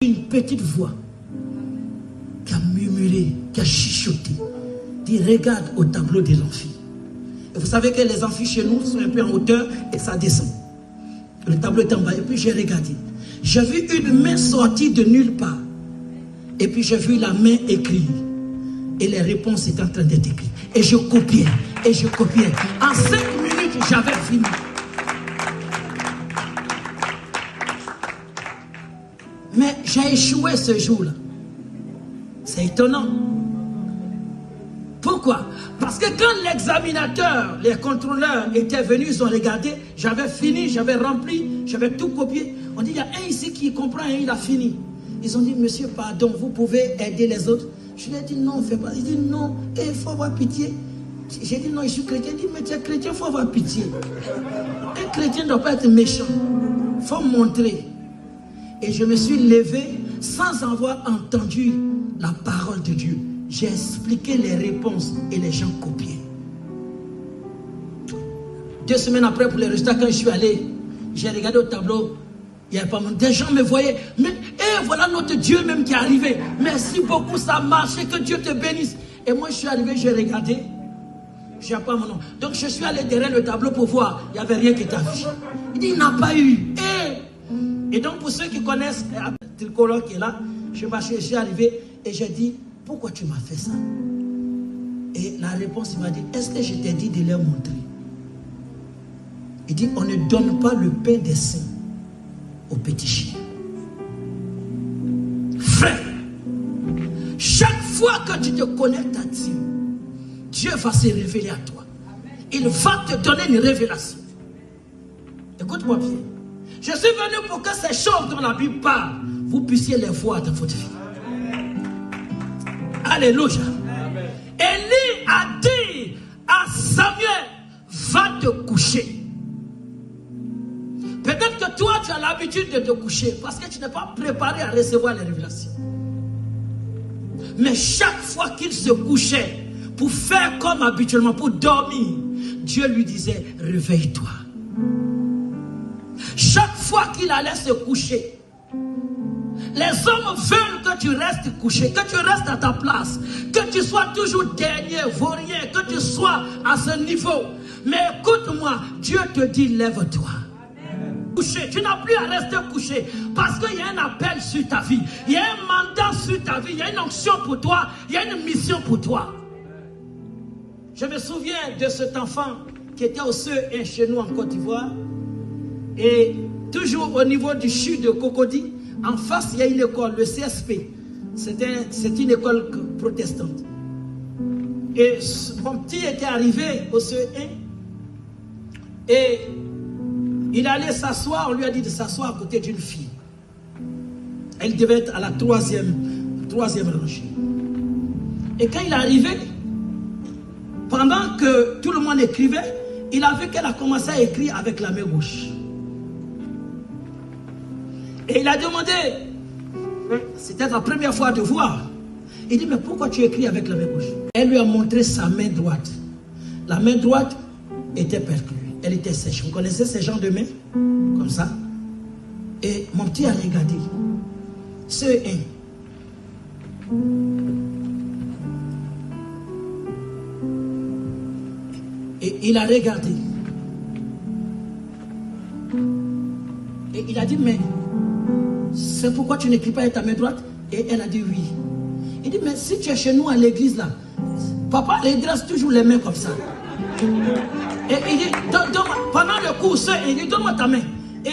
Une petite voix qui a murmuré, qui a chuchoté, dit regarde au tableau des amphis. Et vous savez que les amphis chez nous sont un peu en hauteur et ça descend. Le tableau est en bas et puis j'ai regardé. J'ai vu une main sortie de nulle part. Et puis j'ai vu la main écrire. Et les réponses étaient en train d'être écrites. Et je copiais, et je copiais. En 5 minutes, j'avais fini. Mais j'ai échoué ce jour-là. C'est étonnant. Pourquoi? Parce que quand l'examinateur, les contrôleurs étaient venus, ils ont regardé, j'avais fini, j'avais rempli, j'avais tout copié. On dit, il y a un ici qui comprend et il a fini. Ils ont dit, monsieur, pardon, vous pouvez aider les autres. Je lui ai dit, non, on ne fait pas. Il dit, non, il faut avoir pitié. J'ai dit, non, je suis chrétien. Il dit, mais tu es chrétien, il faut avoir pitié. Un chrétien ne doit pas être méchant. Il faut montrer. Et je me suis levé sans avoir entendu la parole de Dieu. J'ai expliqué les réponses et les gens copiaient. 2 semaines après, pour les résultats, quand je suis allé, j'ai regardé au tableau, il n'y avait pas mon... Des gens me voyaient, mais voilà notre Dieu même qui est arrivé. Merci beaucoup, ça a marché, que Dieu te bénisse. Et moi, je suis arrivé, j'ai regardé, je n'ai pas mon nom. Donc, je suis allé derrière le tableau pour voir, il n'y avait rien qui était affiché. Il dit, il n'a pas eu. Et donc, pour ceux qui connaissent, le tricolore qui est là, je suis arrivé et j'ai dit, pourquoi tu m'as fait ça? Et la réponse, il m'a dit, est-ce que je t'ai dit de leur montrer? Il dit, on ne donne pas le pain des saints aux petits chiens. Frère, chaque fois que tu te connectes à Dieu, Dieu va se révéler à toi. Il va te donner une révélation. Écoute-moi bien. Je suis venu pour que ces choses dont la Bible parle, vous puissiez les voir dans votre vie. Alléluia. Élie a dit à Samuel, va te coucher. Peut-être que toi, tu as l'habitude de te coucher parce que tu n'es pas préparé à recevoir les révélations. Mais chaque fois qu'il se couchait, pour faire comme habituellement, pour dormir, Dieu lui disait, réveille-toi. Chaque fois qu'il allait se coucher, les hommes veulent que tu restes couché, que tu restes à ta place, que tu sois toujours dernier, vaurien, que tu sois à ce niveau. Mais écoute-moi, Dieu te dit, lève-toi. Couché, tu n'as plus à rester couché parce qu'il y a un appel sur ta vie, il y a un mandat sur ta vie, il y a une onction pour toi, il y a une mission pour toi. Je me souviens de cet enfant qui était au CE1 chez nous en Côte d'Ivoire. Et toujours au niveau du CHU de Cocody, en face, il y a une école, le CSP. C'est une école protestante. Et mon petit était arrivé au CE1. Et il allait s'asseoir, on lui a dit de s'asseoir à côté d'une fille. Elle devait être à la troisième rangée. Et quand il est arrivé, pendant que tout le monde écrivait, il a vu qu'elle a commencé à écrire avec la main gauche. Et il a demandé, c'était la première fois de voir. Il dit, mais pourquoi tu écris avec la main gauche? Elle lui a montré sa main droite. La main droite était perclue, elle était sèche. Vous connaissez ces genres de mains? Comme ça. Et mon petit a regardé. C'est un. Et il a regardé. Et il a dit, mais c'est pourquoi tu n'écris pas avec ta main droite? Et elle a dit oui. Il dit, mais si tu es chez nous à l'église là, papa redresse toujours les mains comme ça. Et il dit, pendant le cours, il dit, donne-moi ta main. Et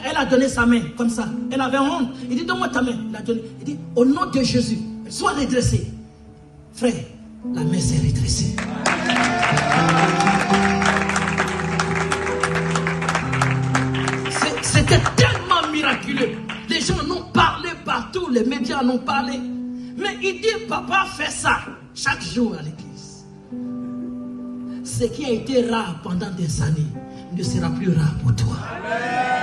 elle a donné sa main comme ça. Elle avait honte. Il dit, donne-moi ta main. Il a donné. Il dit, au nom de Jésus, sois redressé. Frère, la main s'est redressée. C'était tellement miraculeux. Les gens en ont parlé partout, les médias en ont parlé. Mais il dit, papa fait ça chaque jour à l'église. Ce qui a été rare pendant des années ne sera plus rare pour toi. Amen.